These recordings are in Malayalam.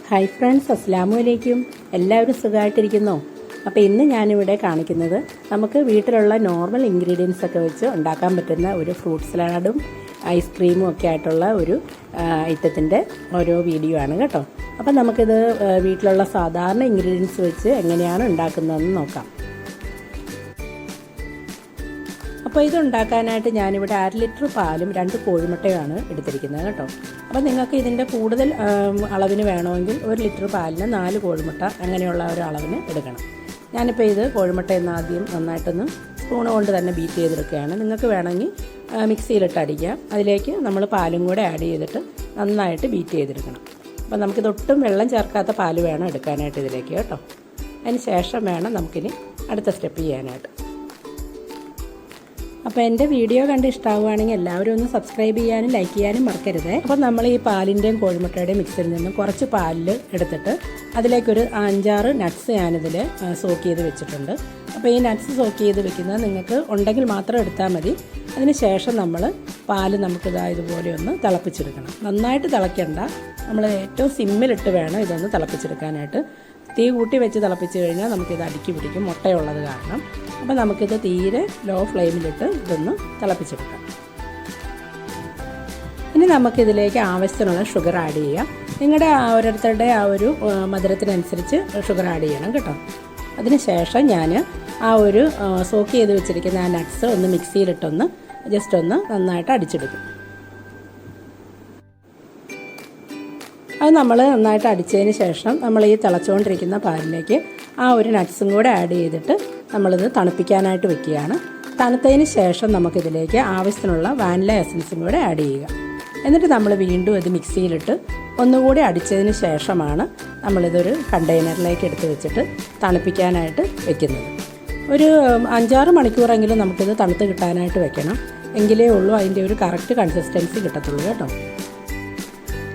ഹായ് ഫ്രണ്ട്സ്, അസ്സലാമു അലൈക്കും. എല്ലാവരും സുഖമായിട്ടിരിക്കുന്നോ? അപ്പോൾ ഇന്ന് ഞാനിവിടെ കാണിക്കുന്നത് നമുക്ക് വീട്ടിലുള്ള നോർമൽ ഇൻഗ്രീഡിയൻസ് ഒക്കെ വെച്ച് ഉണ്ടാക്കാൻ പറ്റുന്ന ഒരു ഫ്രൂട്ട് സലാഡും ഐസ്ക്രീമും ഒക്കെ ആയിട്ടുള്ള ഒരു ഐറ്റത്തിൻ്റെ ഓരോ വീഡിയോ ആണ് കേട്ടോ. അപ്പോൾ നമുക്കിത് വീട്ടിലുള്ള സാധാരണ ഇൻഗ്രീഡിയൻസ് വെച്ച് എങ്ങനെയാണ് ഉണ്ടാക്കുന്നതെന്ന് നോക്കാം. അപ്പോൾ ഇതുണ്ടാക്കാനായിട്ട് ഞാനിവിടെ 1/2 ലിറ്റർ പാലും 2 കോഴിമുട്ടയാണ് എടുത്തിരിക്കുന്നത് കേട്ടോ. അപ്പോൾ നിങ്ങൾക്ക് ഇതിൻ്റെ കൂടുതൽ അളവിന് വേണമെങ്കിൽ 1 ലിറ്റർ പാലിന് 4 കോഴിമുട്ട അങ്ങനെയുള്ള ഒരു അളവിന് എടുക്കണം. ഞാനിപ്പോൾ ഇത് കോഴിമുട്ട ആദ്യം നന്നായിട്ടൊന്ന് സ്പൂൺ കൊണ്ട് തന്നെ ബീറ്റ് ചെയ്തെടുക്കുകയാണ്. നിങ്ങൾക്ക് വേണമെങ്കിൽ മിക്സിയിലിട്ട് അടിക്കാം. അതിലേക്ക് നമ്മൾ പാലും കൂടെ ആഡ് ചെയ്തിട്ട് നന്നായിട്ട് ബീറ്റ് ചെയ്തെടുക്കണം. അപ്പോൾ നമുക്കിതൊട്ടും വെള്ളം ചേർക്കാത്ത പാല് വേണം എടുക്കാനായിട്ട് ഇതിലേക്ക് കേട്ടോ. അതിന് ശേഷം വേണം നമുക്കിനി അടുത്ത സ്റ്റെപ്പ് ചെയ്യാനായിട്ട്. അപ്പോൾ എൻ്റെ വീഡിയോ കണ്ട് ഇഷ്ടമാവുകയാണെങ്കിൽ എല്ലാവരും ഒന്ന് സബ്സ്ക്രൈബ് ചെയ്യാനും ലൈക്ക് ചെയ്യാനും മറക്കരുത്. അപ്പോൾ നമ്മൾ ഈ പാലിൻ്റെയും കോഴിമുട്ടയുടെയും മിക്സിൽ നിന്നും കുറച്ച് പാലിൽ എടുത്തിട്ട് അതിലേക്കൊരു 5-6 നട്ട്സ് ഞാനിതിൽ സോക്ക് ചെയ്ത് വെച്ചിട്ടുണ്ട്. അപ്പോൾ ഈ നട്ട്സ് സോക്ക് ചെയ്ത് വെക്കുന്നത് നിങ്ങൾക്ക് ഉണ്ടെങ്കിൽ മാത്രം എടുത്താൽ മതി. അതിന് ശേഷം നമ്മൾ പാല് ഇതുപോലെ ഒന്ന് തിളപ്പിച്ചെടുക്കണം. നന്നായിട്ട് തിളയ്ക്കണ്ട, നമ്മൾ ഏറ്റവും സിമ്മിലിട്ട് വേണം ഇതൊന്ന് തിളപ്പിച്ചെടുക്കാനായിട്ട്. തീ കൂട്ടി വെച്ച് തിളപ്പിച്ച് കഴിഞ്ഞാൽ നമുക്കിത് അടുക്കി പിടിക്കും, മുട്ടയുള്ളത് കാരണം. അപ്പോൾ നമുക്കിത് തീരെ ലോ ഫ്ലെയിമിലിട്ട് ഇതൊന്ന് തിളപ്പിച്ചെടുക്കാം. ഇനി നമുക്കിതിലേക്ക് ആവശ്യത്തിനുള്ള ഷുഗർ ആഡ് ചെയ്യാം. നിങ്ങളുടെ ഓരോരുത്തരുടെ ആ ഒരു മധുരത്തിനനുസരിച്ച് ഷുഗർ ആഡ് ചെയ്യണം കേട്ടോ. അതിന് ശേഷം ഞാൻ ആ ഒരു സോക്ക് ചെയ്ത് വെച്ചിരിക്കുന്ന ആ നട്ട്സ് ഒന്ന് മിക്സിയിലിട്ടൊന്ന് ജസ്റ്റ് ഒന്ന് നന്നായിട്ട് അടിച്ചെടുക്കും. അത് നമ്മൾ നന്നായിട്ട് അടിച്ചതിന് ശേഷം നമ്മൾ ഈ തിളച്ചുകൊണ്ടിരിക്കുന്ന പാലിലേക്ക് ആ ഒരു നട്ട്സും കൂടെ ആഡ് ചെയ്തിട്ട് നമ്മളിത് തണുപ്പിക്കാനായിട്ട് വെക്കുകയാണ്. തണുത്തതിന് ശേഷം നമുക്കിതിലേക്ക് ആവശ്യത്തിനുള്ള വാനില എസൻസും കൂടെ ആഡ് ചെയ്യുക. എന്നിട്ട് നമ്മൾ വീണ്ടും ഇത് മിക്സിയിലിട്ട് ഒന്നുകൂടി അടിച്ചതിന് ശേഷമാണ് നമ്മളിതൊരു കണ്ടെയ്നറിലേക്ക് എടുത്ത് വെച്ചിട്ട് തണുപ്പിക്കാനായിട്ട് വെക്കുന്നത്. ഒരു 5-6 മണിക്കൂറെങ്കിലും നമുക്കിത് തണുത്ത് കിട്ടാനായിട്ട് വെക്കണം. എങ്കിലേ ഉള്ളൂ അതിൻ്റെ ഒരു കറക്റ്റ് കൺസിസ്റ്റൻസി കിട്ടത്തുള്ളൂ കേട്ടോ.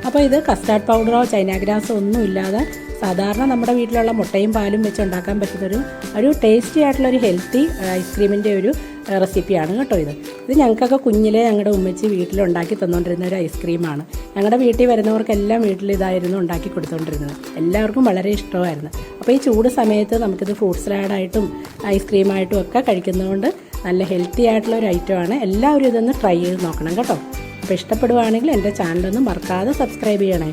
അപ്പോൾ ഇത് കസ്റ്റാർഡ് പൗഡറോ ചൈന ഗ്രാസോ ഒന്നും ഇല്ലാതെ സാധാരണ നമ്മുടെ വീട്ടിലുള്ള മുട്ടയും പാലും വെച്ച് ഉണ്ടാക്കാൻ പറ്റുന്നൊരു ടേസ്റ്റി ആയിട്ടുള്ളൊരു ഹെൽത്തി ഐസ്ക്രീമിൻ്റെ ഒരു റെസിപ്പിയാണ് കേട്ടോ. ഇത് ഞങ്ങൾക്കൊക്കെ കുഞ്ഞിലെ ഞങ്ങളുടെ ഉമ്മച്ചി വീട്ടിലുണ്ടാക്കി തന്നുകൊണ്ടിരുന്ന ഒരു ഐസ്ക്രീമാണ്. ഞങ്ങളുടെ വീട്ടിൽ വരുന്നവർക്കെല്ലാം ഇതായിരുന്നു ഉണ്ടാക്കി കൊടുത്തുകൊണ്ടിരുന്നത്. എല്ലാവർക്കും വളരെ ഇഷ്ടമായിരുന്നു. അപ്പോൾ ഈ ചൂട് സമയത്ത് നമുക്കിത് ഫ്രൂട്ട് സലാഡായിട്ടും ഐസ്ക്രീമായിട്ടും ഒക്കെ കഴിക്കുന്നതുകൊണ്ട് നല്ല ഹെൽത്തി ആയിട്ടുള്ള ഒരു ഐറ്റമാണ്. എല്ലാവരും ഇതൊന്ന് ട്രൈ ചെയ്ത് നോക്കണം കേട്ടോ. അപ്പോൾ ഇഷ്ടപ്പെടുവാണെങ്കിൽ എൻ്റെ ചാനലൊന്നും മറക്കാതെ സബ്സ്ക്രൈബ് ചെയ്യണേ.